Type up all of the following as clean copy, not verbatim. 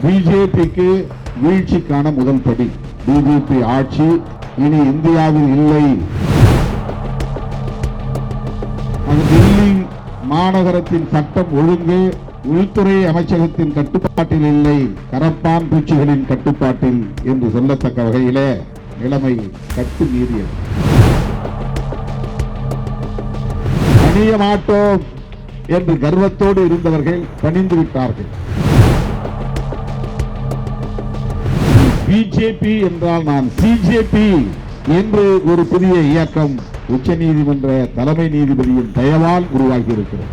பிஜேபிக்கு வீழ்ச்சிக்கான முதல் படி. பிஜேபி ஆட்சி இனி இந்தியாவில் இல்லை. டெல்லி மாநகரத்தின் சட்டம் ஒழுங்கு உள்துறை அமைச்சகத்தின் கட்டுப்பாட்டில் இல்லை, கரப்பான் பூச்சிகளின் கட்டுப்பாட்டில் என்று சொல்லத்தக்க வகையிலே நிலைமை கட்டு மீறியது. பணிய மாட்டோம் என்று கர்வத்தோடு இருந்தவர்கள் பணிந்து விட்டார்கள். பிஜேபி என்றால் நான் சிஜேபி என்று ஒரு புதிய இயக்கம் உச்ச நீதிமன்ற தலைமை நீதிபதியின் தயவால் உருவாகி இருக்கிறது.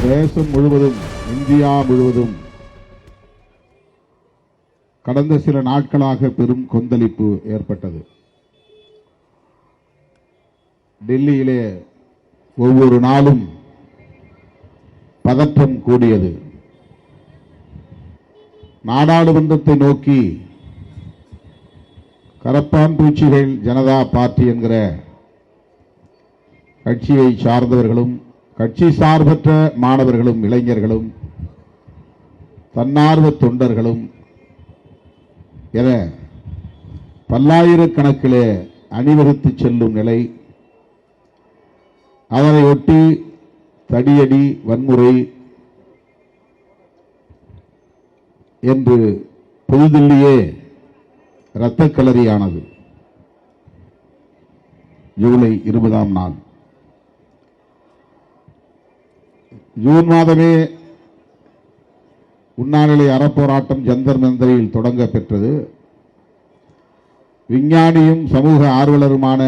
தேசம் முழுவதும், இந்தியா முழுவதும் கடந்த சில நாட்களாக பெரும் கொந்தளிப்பு ஏற்பட்டது. டெல்லியிலே ஒவ்வொரு நாளும் பதற்றம் கூடியது. நாடாளுமன்றத்தை நோக்கி கரப்பான் பூச்சிகள் ஜனதா பார்ட்டி என்கிற கட்சியை சார்ந்தவர்களும் கட்சி சார்பற்ற மாணவர்களும் இளைஞர்களும் தன்னார்வ தொண்டர்களும் என பல்லாயிரக்கணக்கிலே அணிவகுத்து செல்லும் நிலை, அதனை ஒட்டி தடியடி வன்முறை என்று புதுதில்லியே இரத்தக்களரியானது. ஜூலை 20ஆம் நாள் ஜூன் மாதமே உண்ணாநிலை அறப்போராட்டம் ஜந்தர் மந்தரில் தொடங்க பெற்றது. விஞ்ஞானியும் சமூக ஆர்வலருமான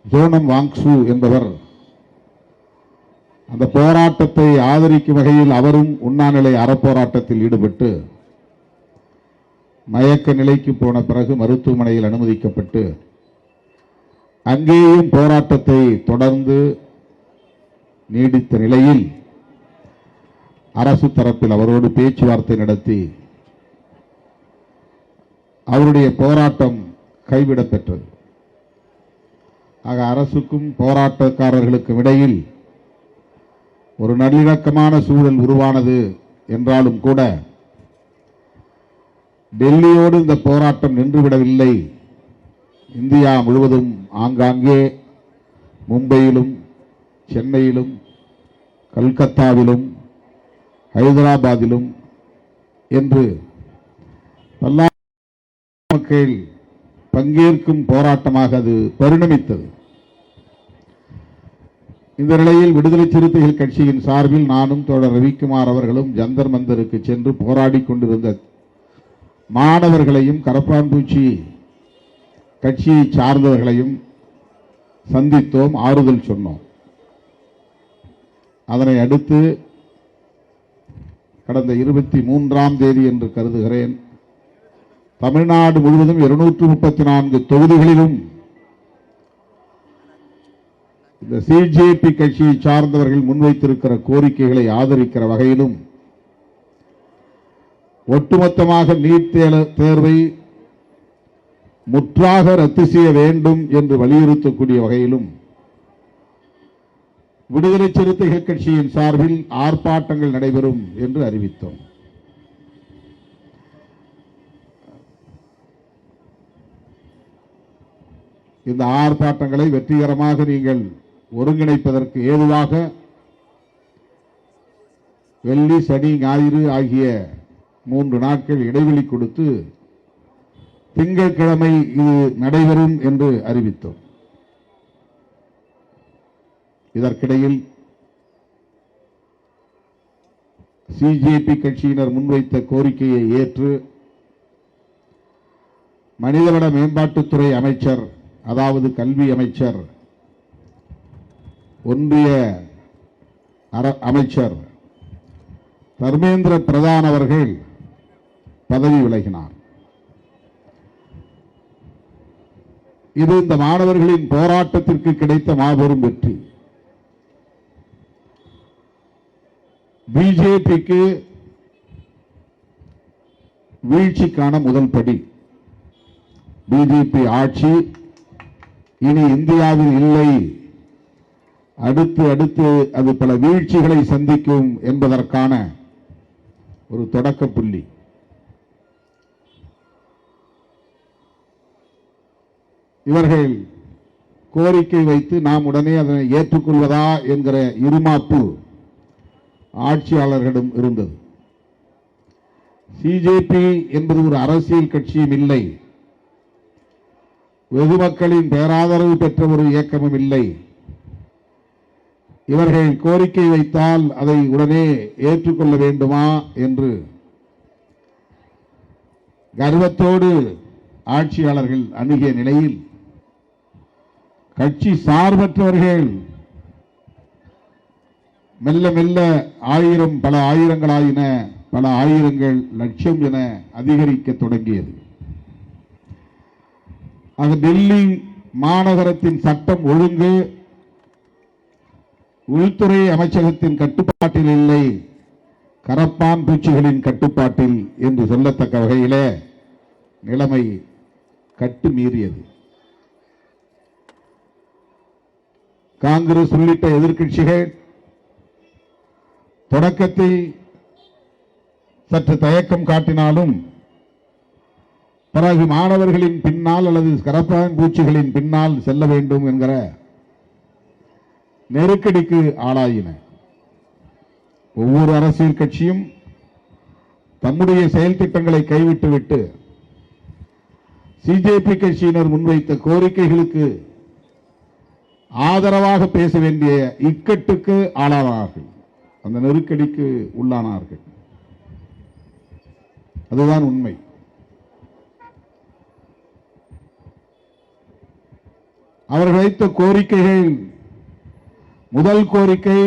ஜோனம் வாங்சு என்பவர் அந்த போராட்டத்தை ஆதரிக்கும் வகையில் அவரும் உண்ணாநிலை அறப்போராட்டத்தில் ஈடுபட்டு மயக்க நிலைக்கு போன பிறகு மருத்துவமனையில் அனுமதிக்கப்பட்டு அங்கேயும் போராட்டத்தை தொடர்ந்து நீடித்த நிலையில் அரசு தரப்பில் அவரோடு பேச்சுவார்த்தை நடத்தி அவருடைய போராட்டம் கைவிடப்பெற்றது. ஆக அரசுக்கும் போராட்டக்காரர்களுக்கும் இடையில் ஒரு நல்லிணக்கமான சூழல் உருவானது என்றாலும் கூட டெல்லியோடு இந்த போராட்டம் நின்றுவிடவில்லை. இந்தியா முழுவதும் ஆங்காங்கே மும்பையிலும் சென்னையிலும் கல்கத்தாவிலும் ஹைதராபாத்திலும் என்று பல்லாயிரம் மக்கள் பங்கேற்கும் போராட்டமாக அது பரிணமித்தது. இந்த நிலையில் விடுதலை சிறுத்தைகள் கட்சியின் சார்பில் நானும் தோழர் ரவிக்குமார் அவர்களும் ஜந்தர் மந்தருக்கு சென்று போராடி கொண்டிருந்த மாணவர்களையும் கரப்பான்பூச்சி கட்சியை சார்ந்தவர்களையும் சந்தித்தோம், ஆறுதல் சொன்னோம். அதனை அடுத்து கடந்த 23ஆம் தேதி என்று கருதுகிறேன், தமிழ்நாடு முழுவதும் 234 தொகுதிகளிலும் இந்த சிஜேபி கட்சியை சார்ந்தவர்கள் முன்வைத்திருக்கிற கோரிக்கைகளை ஆதரிக்கிற வகையிலும் ஒட்டுமொத்தமாக நீட் தேர்வை முற்றாக ரத்து செய்ய வேண்டும் என்று வலியுறுத்தக்கூடிய வகையிலும் விடுதலை சிறுத்தைகள் கட்சியின் சார்பில் ஆர்ப்பாட்டங்கள் நடைபெறும் என்று அறிவித்தோம். இந்த ஆர்ப்பாட்டங்களை வெற்றிகரமாக நீங்கள் ஒருங்கிணைப்பதற்கு ஏதுவாக வெள்ளி, சனி, ஞாயிறு ஆகிய 3 நாட்கள் இடைவெளி கொடுத்து திங்கட்கிழமை இது நடைபெறும் என்று அறிவித்தோம். இதற்கிடையில் சிஜேபி கட்சியினர் முன்வைத்த கோரிக்கையை ஏற்று மனிதவள மேம்பாட்டுத்துறை அமைச்சர், அதாவது கல்வி அமைச்சர், ஒன்றிய அமைச்சர் தர்மேந்திர பிரதான் அவர்கள் பதவி விலகினார். இது இந்த மாணவர்களின் போராட்டத்திற்கு கிடைத்த மாபெரும் வெற்றி. பிஜேபிக்கு வீழ்ச்சிக்கான முதல் படி. பிஜேபி ஆட்சி இனி இந்தியாவில் இல்லை, அடுத்து அடுத்து அது பல வீழ்ச்சிகளை சந்திக்கும் என்பதற்கான ஒரு தொடக்க புள்ளி. இவர்கள் கோரிக்கை வைத்து நாம் உடனே அதனை ஏற்றுக்கொள்வதா என்கிற இருமாப்பு ஆட்சியாளர்களிடம் இருந்தது. சிஜேபி என்பது ஒரு அரசியல் கட்சியும் இல்லை, பொதுமக்களின் பேராதரவு பெற்ற ஒரு இயக்கமும் இல்லை. இவர்கள் கோரிக்கை வைத்தால் அதை உடனே ஏற்றுக்கொள்ள வேண்டுமா என்று கர்வத்தோடு ஆட்சியாளர்கள் அணுகிய நிலையில் கட்சி சார்பற்றவர்கள் மெல்ல மெல்ல ஆயிரம் பல ஆயிரங்களாயின, பல ஆயிரங்கள் லட்சம் என அதிகரிக்க தொடங்கியது. அது டெல்லி மாநகரத்தின் சட்டம் ஒழுங்கு உள்துறை அமைச்சகத்தின் கட்டுப்பாட்டில் இல்லை, கரப்பான் பூச்சிகளின் கட்டுப்பாட்டில் என்று சொல்லத்தக்க வகையிலே நிலைமை கட்டுமீறியது. காங்கிரஸ் உள்ளிட்ட எதிர்க்கட்சிகள் தொடக்கத்தில் சற்று தயக்கம் காட்டினாலும் பிறகு மாணவர்களின் பின்னால் அல்லது கரப்பான் பூச்சிகளின் பின்னால் செல்ல வேண்டும் என்கிற நெருக்கடிக்கு ஆளாயின. ஒவ்வொரு அரசியல் கட்சியும் தம்முடைய செயல் திட்டங்களை கைவிட்டுவிட்டு சிஜேபி கட்சியினர் முன்வைத்த கோரிக்கைகளுக்கு ஆதரவாக பேச வேண்டிய இக்கட்டுக்கு ஆளானார்கள், அந்த நெருக்கடிக்கு உள்ளானார்கள். அதுதான் உண்மை. அவர்கள் வைத்த கோரிக்கைகள், முதல் கோரிக்கை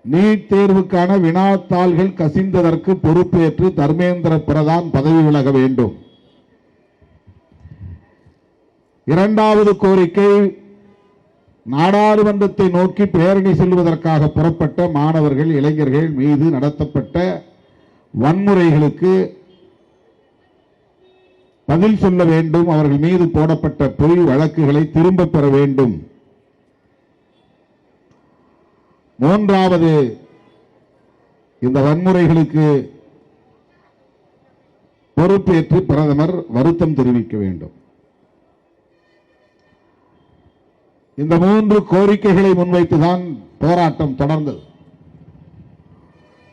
நீட் தேர்வுக்கான வினாத்தாள்கள் கசிந்ததற்கு பொறுப்பேற்று தர்மேந்திர பிரதான் பதவி விலக வேண்டும். இரண்டாவது கோரிக்கை நாடாளுமன்றத்தை நோக்கி பேரணி செல்வதற்காக புறப்பட்ட மாணவர்கள் இளைஞர்கள் மீது நடத்தப்பட்ட வன்முறைகளுக்கு பதில் சொல்ல வேண்டும், அவர்கள் மீது போடப்பட்ட பொய் வழக்குகளை திரும்ப பெற வேண்டும். மூன்றாவது, இந்த வன்முறைகளுக்கு பொறுப்பேற்று பிரதமர் வருத்தம் தெரிவிக்க வேண்டும். இந்த மூன்று கோரிக்கைகளை முன்வைத்துதான் போராட்டம் தொடர்ந்தது.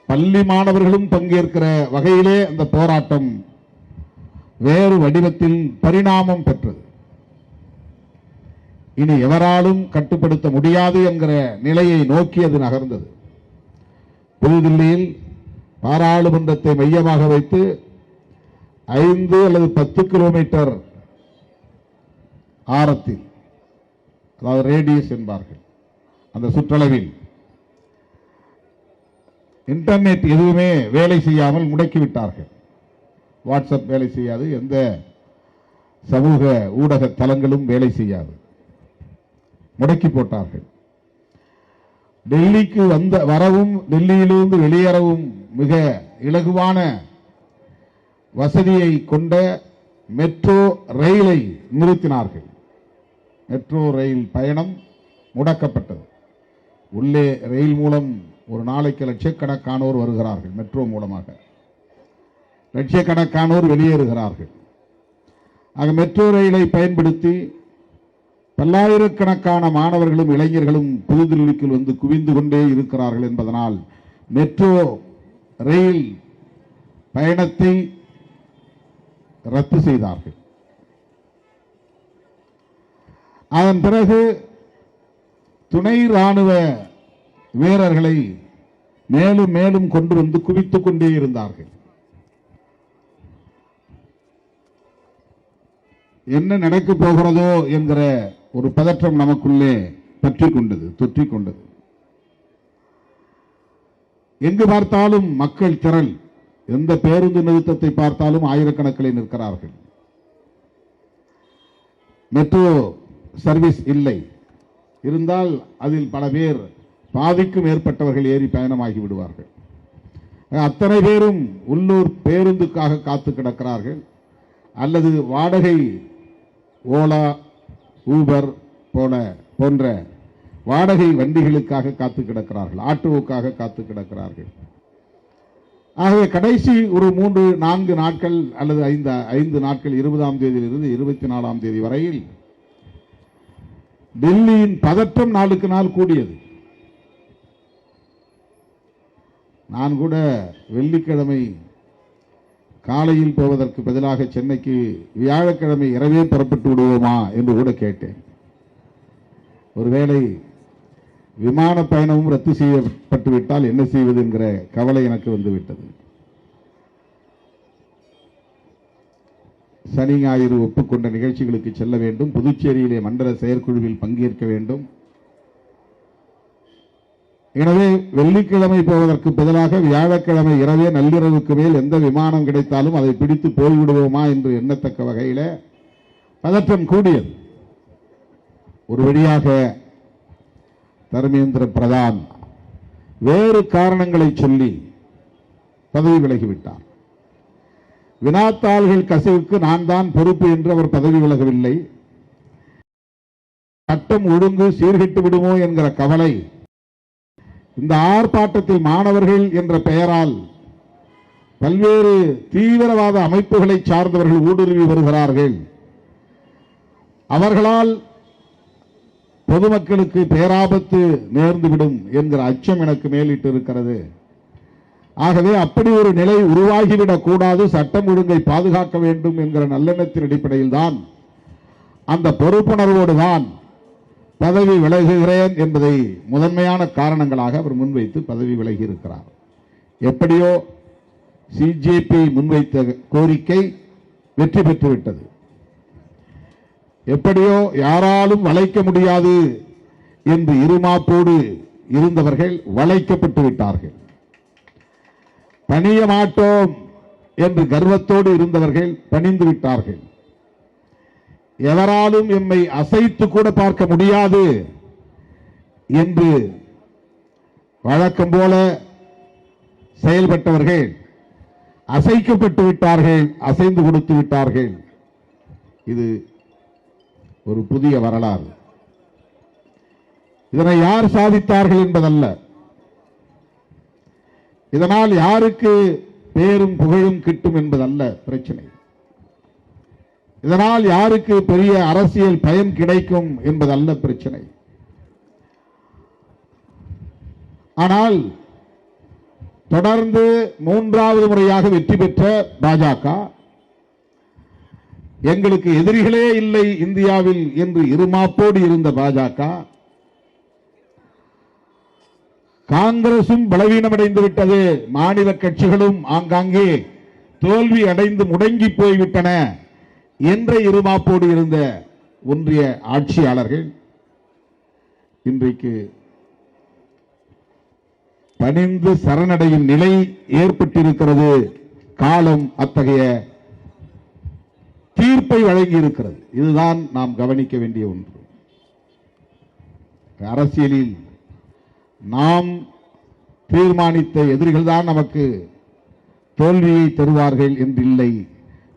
பள்ளி மாணவர்களும் பங்கேற்கிற வகையிலே அந்த போராட்டம் வேறு வடிவத்தில் பரிணாமம் பெற்றது. இனி எவராலும் கட்டுப்படுத்த முடியாது என்கிற நிலையை நோக்கி அது நகர்ந்தது. புதுதில்லியில் பாராளுமன்றத்தை மையமாக வைத்து 5 அல்லது 10 கிலோமீட்டர் ஆரத்தில், அதாவது ரேடியஸ் என்பார்கள், அந்த சுற்றளவில் இன்டர்நெட் எதுவுமே வேலை செய்யாமல் முடக்கிவிட்டார்கள். வாட்ஸ்அப் வேலை செய்யாது, எந்த சமூக ஊடக தளங்களும் வேலை செய்யாது, முடக்கி போட்டார்கள். டெல்லிக்கு வரவும் டெல்லியிலிருந்து வெளியேறவும் மிக இலகுவான வசதியை கொண்ட மெட்ரோ ரயிலை நிறுத்தினார்கள். மெட்ரோ ரயில் பயணம் முடக்கப்பட்டது. உள்ளே ரயில் மூலம் ஒரு நாளைக்கு லட்சக்கணக்கானோர் வருகிறார்கள், மெட்ரோ மூலமாக லட்சக்கணக்கானோர் வெளியேறுகிறார்கள். ஆக மெட்ரோ ரயிலை பயன்படுத்தி பல்லாயிரக்கணக்கான மாணவர்களும் இளைஞர்களும் புதுதில்லிக்கு வந்து குவிந்து கொண்டே இருக்கிறார்கள் என்பதனால் மெட்ரோ ரயில் பயணத்தை ரத்து செய்தார்கள். அதன் பிறகு துணை ராணுவ வீரர்களை மேலும் மேலும் கொண்டு வந்து குவித்துக் கொண்டே இருந்தார்கள். என்ன நடக்கப் போகிறதோ என்கிற ஒரு பதற்றம் நமக்குள்ளே தொற்றிக் கொண்டது. எங்கு பார்த்தாலும் மக்கள் திரள், எந்த பேருந்து நிறுத்தத்தை பார்த்தாலும் ஆயிரக்கணக்கில் நிற்கிறார்கள். மெட்ரோ சர்வீஸ் இல்லை, இருந்தால் அதில் பல பேர், பாதிக்கும் மேற்பட்டவர்கள் ஏறி பயணமாகி விடுவார்கள். அத்தனை பேரும் உள்ளூர் பேருந்துக்காக காத்து கிடக்கிறார்கள், அல்லது வாடகை ஓலா ஊபர் போன்ற வாடகை வண்டிகளுக்காக காத்து கிடக்கிறார்கள், ஆட்டோவுக்காக காத்து கிடக்கிறார்கள். ஆகவே கடைசி ஒரு 3-4 நாட்கள் அல்லது 5 நாட்கள் 20ஆம் தேதியிலிருந்து 24ஆம் தேதி வரையில் டெல்லியின் பதற்றம் நாளுக்கு நாள் கூடியது. நான் கூட வெள்ளிக்கிழமை காலையில் போவதற்கு பதிலாக சென்னைக்கு வியாழக்கிழமை இரவே புறப்பட்டு விடுவோமா என்று கூட கேட்டேன். ஒருவேளை விமான பயணமும் ரத்து செய்யப்பட்டு விட்டால் என்ன செய்வது என்கிற கவலை எனக்கு வந்துவிட்டது. சனி ஞாயிறு ஒப்புக்கொண்ட நிகழ்ச்சிகளுக்கு செல்ல வேண்டும், புதுச்சேரியிலே மண்டல செயற்குழுவில் பங்கேற்க வேண்டும். எனவே வெள்ளிக்கிழமை போவதற்கு பதிலாக வியாழக்கிழமை இரவே நள்ளிரவுக்கு மேல் எந்த விமானம் கிடைத்தாலும் அதை பிடித்து போய்விடுவோமா என்று எண்ணத்தக்க வகையில் பதற்றம் கூடியது. ஒரு வழியாக தர்மேந்திர பிரதான் வேறு காரணங்களை சொல்லி பதவி விலகிவிட்டார். வினாத்தாள்கள் கசிவுக்கு நான் தான் பொறுப்பு என்று அவர் பதவி விலகவில்லை. சட்டம் ஒழுங்கு சீர்கெட்டு விடுமோ என்கிற கவலை, இந்த ஆர்ப்பாட்டத்தில் மாணவர்கள் என்ற பெயரால் பல்வேறு தீவிரவாத அமைப்புகளை சார்ந்தவர்கள் ஊடுருவி வருகிறார்கள், அவர்களால் பொதுமக்களுக்கு பேராபத்து நேர்ந்துவிடும் என்கிற அச்சம் எனக்கு மேலிட்டு இருக்கிறது. ஆகவே அப்படி ஒரு நிலை உருவாகிவிடக் கூடாது, சட்டம் ஒழுங்கை பாதுகாக்க வேண்டும் என்கிற நல்லெண்ணத்தின் அடிப்படையில் தான், அந்த பொறுப்புணர்வோடு தான் பதவி விலகுகிறேன் என்பதை முதன்மையான காரணங்களாக அவர் முன்வைத்து பதவி விலகி இருக்கிறார். எப்படியோ சிஜேபி முன்வைத்த கோரிக்கை வெற்றி பெற்றுவிட்டது. எப்படியோ யாராலும் வளைக்க முடியாது என்று இருமாப்போடு இருந்தவர்கள் வளைக்கப்பட்டு விட்டார்கள். பணிய மாட்டோம் என்று கர்வத்தோடு இருந்தவர்கள் பணிந்து விட்டார்கள். எவராலும் எம்மை அசைத்து கூட பார்க்க முடியாது என்று வழக்கம் போல செயல்பட்டவர்கள் அசைக்கப்பட்டு விட்டார்கள், அசைந்து கொடுத்து விட்டார்கள். இது ஒரு புதிய வரலாறு. இதனை யார் சாதித்தார்கள் என்பதல்ல, இதனால் யாருக்கு பேரும் புகழும் கிட்டும் என்பதல்ல பிரச்சனை, இதனால் யாருக்கு பெரிய அரசியல் பயன் கிடைக்கும் என்பதல்ல பிரச்சனை. ஆனால் தொடர்ந்து 3வது முறையாக வெற்றி பெற்ற பாஜக, எங்களுக்கு எதிரிகளே இல்லை இந்தியாவில் என்று இருமாப்போடு இருந்த பாஜக, காங்கிரசும் பலவீனமடைந்து விட்டது, மாநில கட்சிகளும் ஆங்காங்கே தோல்வி அடைந்து முடங்கி போய்விட்டன என்ற இருமாப்போடு இருந்த ஒன்றிய ஆட்சியாளர்கள் இன்றைக்கு பணிந்து சரணடையும் நிலை ஏற்பட்டிருக்கிறது. காலம் அத்தகைய தீர்ப்பை வழங்கி இருக்கிறது. இதுதான் நாம் கவனிக்க வேண்டிய ஒன்று. அரசியலில் நாம் தீர்மானித்த எதிரிகள் தான் நமக்கு தோல்வியை தருவார்கள் என்றில்லை,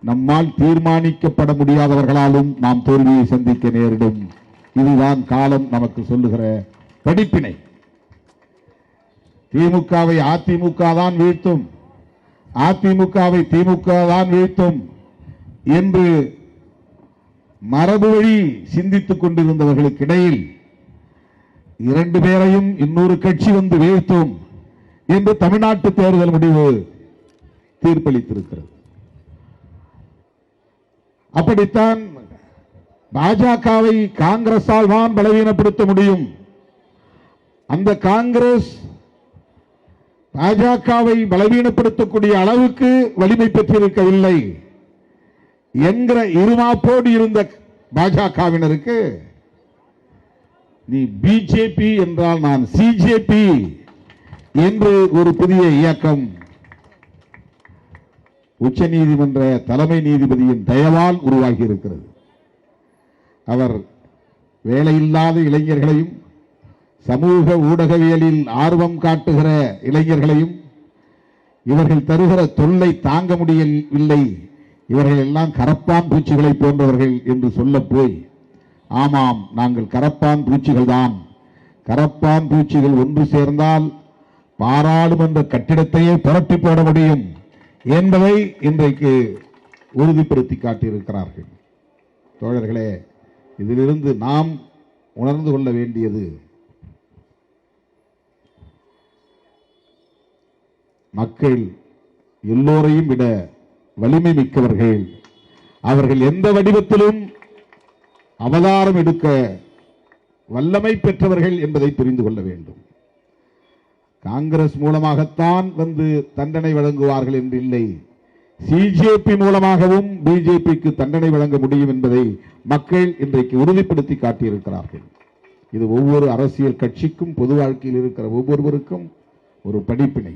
நம்மால் தீர்மானிக்கப்பட முடியாதவர்களாலும் நாம் தோல்வியை சந்திக்க நேரிடும். இதுதான் காலம் நமக்கு சொல்லுகிற படிப்பினை. திமுகவை அதிமுக தான் வீழ்த்தும், அதிமுகவை திமுக தான் வீழ்த்தும் என்று மரபு வழி சிந்தித்துக் கொண்டிருந்தவர்களுக்கு இடையில் 2 பேரையும் இன்னொரு கட்சி வந்து வீழ்த்தும் என்று தமிழ்நாட்டு தேர்தல் முடிவு தீர்ப்பளித்திருக்கிறது. அப்படித்தான் பாஜகவை காங்கிரஸால் தான் பலவீனப்படுத்த முடியும், அந்த காங்கிரஸ் பாஜகவை பலவீனப்படுத்தக்கூடிய அளவுக்கு வலிமை பெற்றிருக்கவில்லை என்கிற இருமாப்போடு இருந்த பாஜகவினருக்கு நீ பிஜேபி என்றால் நான் சிஜேபி என்று ஒரு புதிய இயக்கம் உச்சநீதிமன்ற தலைமை நீதிபதியின் தயவால் உருவாகி இருக்கிறது. அவர் வேலையில்லாத இளைஞர்களையும் சமூக ஊடகவியலில் ஆர்வம் காட்டுகிற இளைஞர்களையும் இவர்கள் தருகிற தொல்லை தாங்க முடியவில்லை, இவர்கள் எல்லாம் கரப்பான் பூச்சிகளை போன்றவர்கள் என்று சொல்ல போய், ஆமாம் நாங்கள் கரப்பான் பூச்சிகள் தான், கரப்பான் பூச்சிகள் ஒன்று சேர்ந்தால் பாராளுமன்ற கட்டிடத்தையே புரட்டி போட முடியும் என்பதை இன்றைக்கு உறுதிப்படுத்தி காட்டியிருக்கிறார்கள். தோழர்களே, இதிலிருந்து நாம் உணர்ந்து கொள்ள வேண்டியது, மக்கள் எல்லோரையும் விட வலிமை மிக்கவர்கள். அவர்கள் எந்த வடிவத்திலும் அவதாரம் எடுக்க வல்லமை பெற்றவர்கள் என்பதை புரிந்து கொள்ள வேண்டும். காங்கிரஸ் மூலமாகத்தான் வந்து தண்டனை வழங்குவார்கள் என்று இல்லை, சிஜேபி மூலமாகவும் பிஜேபிக்கு தண்டனை வழங்க முடியும் என்பதை மக்கள் இன்றைக்கு உறுதிப்படுத்தி காட்டியிருக்கிறார்கள். இது ஒவ்வொரு அரசியல் கட்சிக்கும் பொது வாழ்க்கையில் இருக்கிற ஒவ்வொருவருக்கும் ஒரு படிப்பினை.